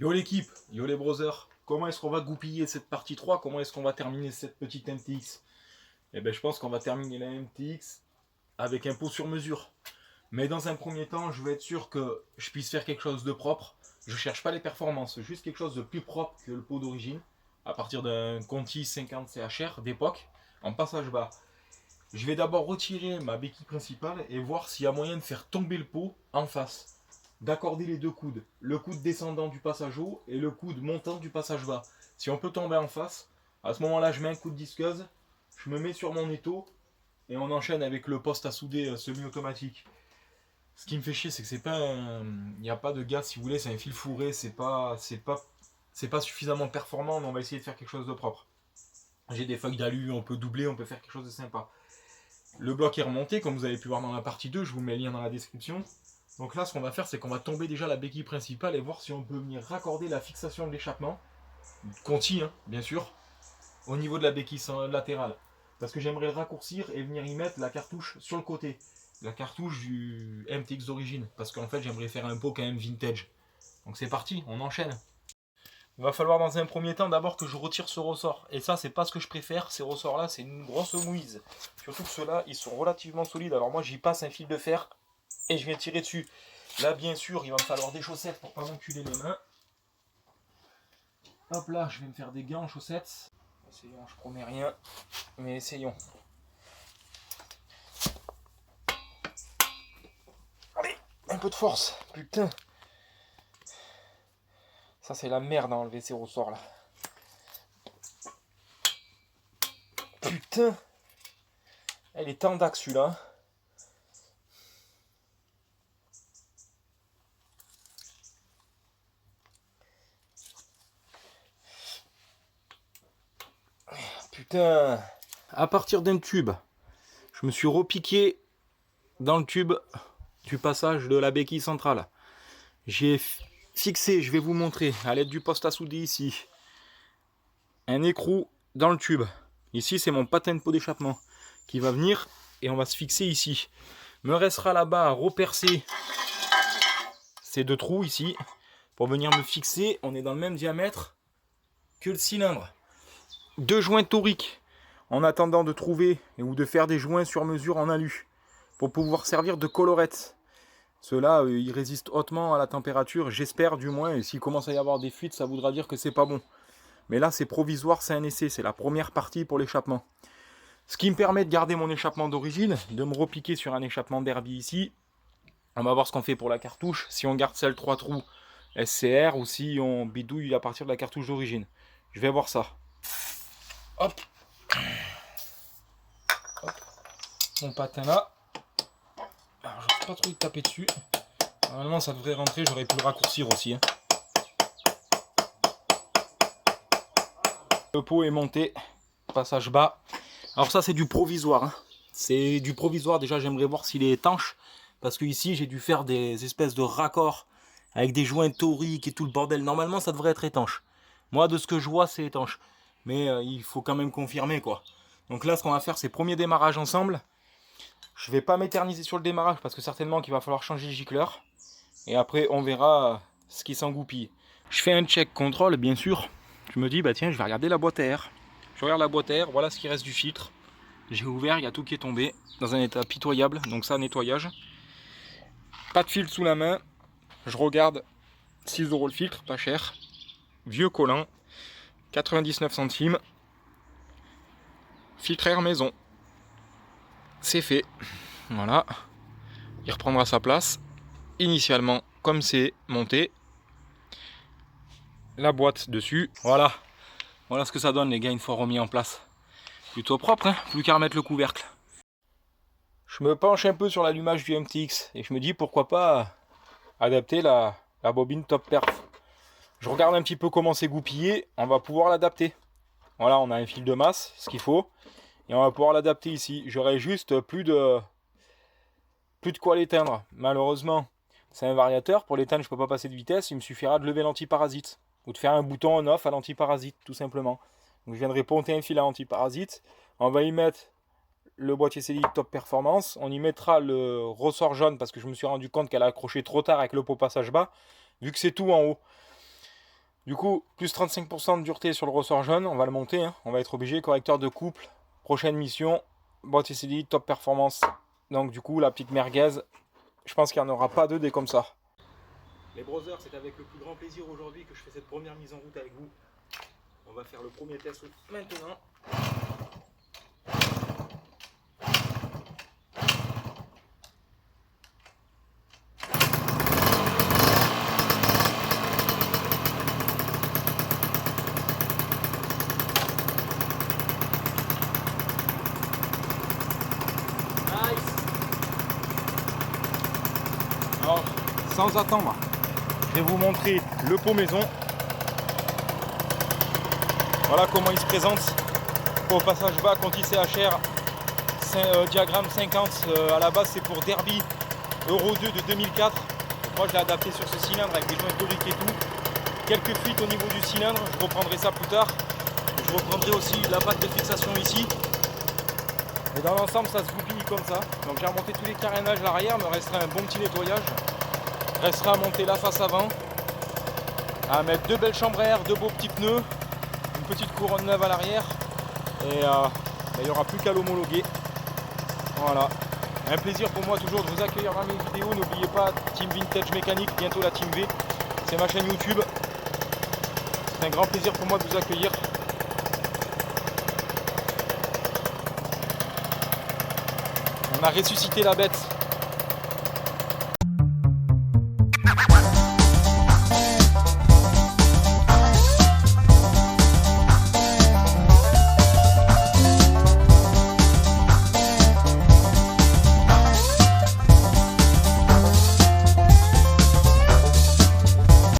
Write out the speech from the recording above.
Yo l'équipe, yo les brothers, comment est-ce qu'on va goupiller cette partie 3? Comment est-ce qu'on va terminer cette petite MTX? Eh ben je pense qu'on va terminer la MTX avec un pot sur mesure. Mais dans un premier temps, je veux être sûr que je puisse faire quelque chose de propre. Je cherche pas les performances, juste quelque chose de plus propre que le pot d'origine, à partir d'un Conti 50 CHR d'époque, en passage bas. Je vais d'abord retirer ma béquille principale et voir s'il y a moyen de faire tomber le pot en face. D'accorder les deux coudes, le coude descendant du passage haut et le coude montant du passage bas. Si on peut tomber en face, à ce moment-là, je mets un coup de disqueuse, je me mets sur mon étau et on enchaîne avec le poste à souder semi-automatique. Ce qui me fait chier, c'est que c'est pas il n'y a pas de gaz, si vous voulez, c'est un fil fourré, c'est pas suffisamment performant, mais on va essayer de faire quelque chose de propre. J'ai des feuilles d'alu, on peut doubler, on peut faire quelque chose de sympa. Le bloc est remonté, comme vous avez pu voir dans la partie 2, je vous mets le lien dans la description. Donc là, ce qu'on va faire, c'est qu'on va tomber déjà la béquille principale et voir si on peut venir raccorder la fixation de l'échappement, Conti, hein, bien sûr, au niveau de la béquille latérale. Parce que j'aimerais le raccourcir et venir y mettre la cartouche sur le côté. La cartouche du MTX d'origine. Parce qu'en fait, j'aimerais faire un pot quand même vintage. Donc c'est parti, on enchaîne. Il va falloir dans un premier temps d'abord que je retire ce ressort. Et ça, c'est pas ce que je préfère. Ces ressorts-là, c'est une grosse mouise. Surtout que ceux-là, ils sont relativement solides. Alors moi, j'y passe un fil de fer et je viens tirer dessus. Là, bien sûr, il va me falloir des chaussettes pour pas m'enculer les mains. Hop là, je vais me faire des gants en chaussettes. Essayons, je promets rien, mais essayons. Allez, un peu de force, putain. Ça, c'est la merde à enlever ces ressorts là. Putain. Elle est tendac celui-là. Putain. À partir d'un tube, je me suis repiqué dans le tube du passage de la béquille centrale. J'ai fixé, je vais vous montrer, à l'aide du poste à souder ici, un écrou dans le tube. Ici, c'est mon patin de pot d'échappement qui va venir et on va se fixer ici. Me restera là-bas à repercer ces deux trous ici pour venir me fixer. On est dans le même diamètre que le cylindre. Deux joints toriques en attendant de trouver ou de faire des joints sur mesure en alu pour pouvoir servir de collerette. Ceux-là, ils résistent hautement à la température, j'espère du moins. Et s'il commence à y avoir des fuites, ça voudra dire que c'est pas bon. Mais là, c'est provisoire, c'est un essai. C'est la première partie pour l'échappement. Ce qui me permet de garder mon échappement d'origine, de me repiquer sur un échappement derby ici. On va voir ce qu'on fait pour la cartouche. Si on garde celle 3 trous SCR ou si on bidouille à partir de la cartouche d'origine. Je vais voir ça. Hop. Hop. Mon patin là. Alors, je ne sais pas trop y taper dessus. Normalement, ça devrait rentrer. J'aurais pu le raccourcir aussi. Hein. Le pot est monté. Passage bas. Alors ça, c'est du provisoire. Hein. C'est du provisoire. Déjà, j'aimerais voir s'il est étanche. Parce que ici, j'ai dû faire des espèces de raccords avec des joints toriques et tout le bordel. Normalement, ça devrait être étanche. Moi, de ce que je vois, c'est étanche. Mais il faut quand même confirmer, quoi. Donc là, ce qu'on va faire, c'est premier démarrage ensemble. Je vais pas m'éterniser sur le démarrage parce que certainement qu'il va falloir changer le gicleur. Et après, on verra ce qui s'engoupille. Je fais un check contrôle, bien sûr. Je me dis, bah tiens, je vais regarder la boîte à air. Je regarde la boîte à air, voilà ce qui reste du filtre. J'ai ouvert, il y a tout qui est tombé dans un état pitoyable. Donc ça, nettoyage. Pas de filtre sous la main. Je regarde 6 € le filtre, pas cher. Vieux collant. 99 centimes. Filtre air maison. C'est fait. Voilà. Il reprendra sa place. Initialement, comme c'est monté. La boîte dessus. Voilà. Voilà ce que ça donne, les gars, une fois remis en place. Plutôt propre, hein. Plus qu'à remettre le couvercle. Je me penche un peu sur l'allumage du MTX. Et je me dis, pourquoi pas adapter la bobine top perf. Je regarde un petit peu comment c'est goupillé. On va pouvoir l'adapter. Voilà, on a un fil de masse, ce qu'il faut. Et on va pouvoir l'adapter ici. J'aurai juste plus de quoi l'éteindre. Malheureusement, c'est un variateur. Pour l'éteindre, je ne peux pas passer de vitesse. Il me suffira de lever l'antiparasite. Ou de faire un bouton on-off à l'antiparasite, tout simplement. Donc je viendrai ponter un fil à antiparasite. On va y mettre le boîtier CDI Top Performance. On y mettra le ressort jaune parce que je me suis rendu compte qu'elle a accroché trop tard avec le pot passage bas. Vu que c'est tout en haut. Du coup, plus 35% de dureté sur le ressort jaune, on va le monter, hein. On va être obligé, correcteur de couple, prochaine mission, boîte SLI, top performance. Donc du coup, la petite merguez, je pense qu'il n'y en aura pas deux des comme ça. Les brothers, c'est avec le plus grand plaisir aujourd'hui que je fais cette première mise en route avec vous. On va faire le premier test maintenant. Alors, sans attendre, je vais vous montrer le pot maison. Voilà comment il se présente. Au passage bas, conti CHR, diagramme 50. À la base, c'est pour Derby Euro 2 de 2004. Donc moi, je l'ai adapté sur ce cylindre avec des joints toriques et tout. Quelques fuites au niveau du cylindre, je reprendrai ça plus tard. Je reprendrai aussi la patte de fixation ici. Et dans l'ensemble, ça se goupille comme ça. Donc j'ai remonté tous les carénages à l'arrière, me restera un bon petit nettoyage. Restera à monter la face avant, à mettre deux belles chambres à air, deux beaux petits pneus, une petite couronne neuve à l'arrière. Et il n'y aura plus qu'à l'homologuer. Voilà. Un plaisir pour moi toujours de vous accueillir dans mes vidéos. N'oubliez pas, Team Vintage Mécanique, bientôt la Team V. C'est ma chaîne YouTube. C'est un grand plaisir pour moi de vous accueillir. On a ressuscité la bête.